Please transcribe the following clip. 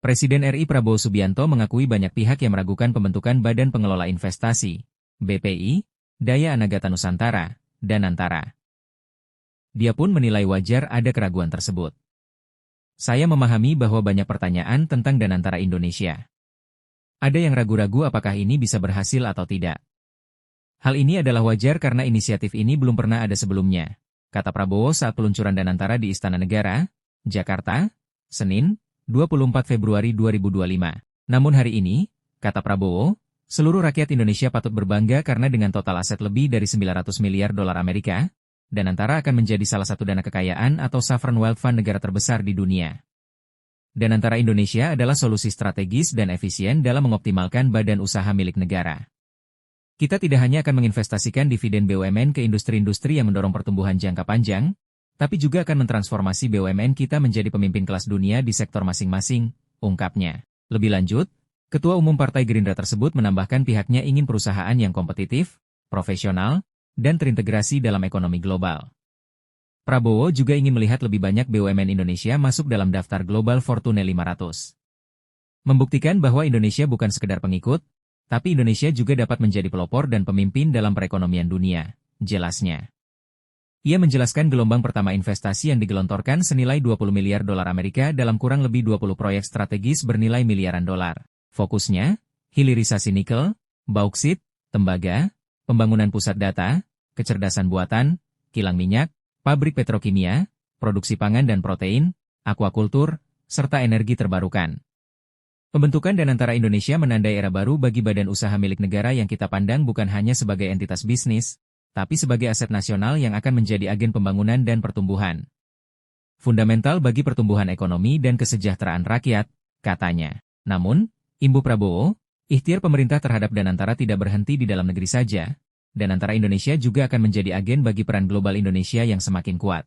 Presiden RI Prabowo Subianto mengakui banyak pihak yang meragukan pembentukan Badan Pengelola Investasi, BPI, Daya Anagata Nusantara, dan Antara. Dia pun menilai wajar ada keraguan tersebut. Saya memahami bahwa banyak pertanyaan tentang Danantara Indonesia. Ada yang ragu-ragu apakah ini bisa berhasil atau tidak. Hal ini adalah wajar karena inisiatif ini belum pernah ada sebelumnya, kata Prabowo saat peluncuran Danantara di Istana Negara, Jakarta, Senin, 24 Februari 2025. Namun hari ini, kata Prabowo, seluruh rakyat Indonesia patut berbangga karena dengan total aset lebih dari 900 miliar dolar Amerika, Danantara akan menjadi salah satu dana kekayaan atau sovereign wealth fund negara terbesar di dunia. Danantara Indonesia adalah solusi strategis dan efisien dalam mengoptimalkan badan usaha milik negara. Kita tidak hanya akan menginvestasikan dividen BUMN ke industri-industri yang mendorong pertumbuhan jangka panjang, tapi juga akan mentransformasi BUMN kita menjadi pemimpin kelas dunia di sektor masing-masing, ungkapnya. Lebih lanjut, Ketua Umum Partai Gerindra tersebut menambahkan pihaknya ingin perusahaan yang kompetitif, profesional, dan terintegrasi dalam ekonomi global. Prabowo juga ingin melihat lebih banyak BUMN Indonesia masuk dalam daftar Global Fortune 500. Membuktikan bahwa Indonesia bukan sekedar pengikut, tapi Indonesia juga dapat menjadi pelopor dan pemimpin dalam perekonomian dunia, jelasnya. Ia menjelaskan gelombang pertama investasi yang digelontorkan senilai 20 miliar dolar Amerika dalam kurang lebih 20 proyek strategis bernilai miliaran dolar. Fokusnya, hilirisasi nikel, bauksit, tembaga, pembangunan pusat data, kecerdasan buatan, kilang minyak, pabrik petrokimia, produksi pangan dan protein, akuakultur, serta energi terbarukan. Pembentukan Danantara Indonesia menandai era baru bagi badan usaha milik negara yang kita pandang bukan hanya sebagai entitas bisnis, tapi sebagai aset nasional yang akan menjadi agen pembangunan dan pertumbuhan. Fundamental bagi pertumbuhan ekonomi dan kesejahteraan rakyat, katanya. Namun, imbu Prabowo, ikhtiar pemerintah terhadap Danantara tidak berhenti di dalam negeri saja, Danantara Indonesia juga akan menjadi agen bagi peran global Indonesia yang semakin kuat.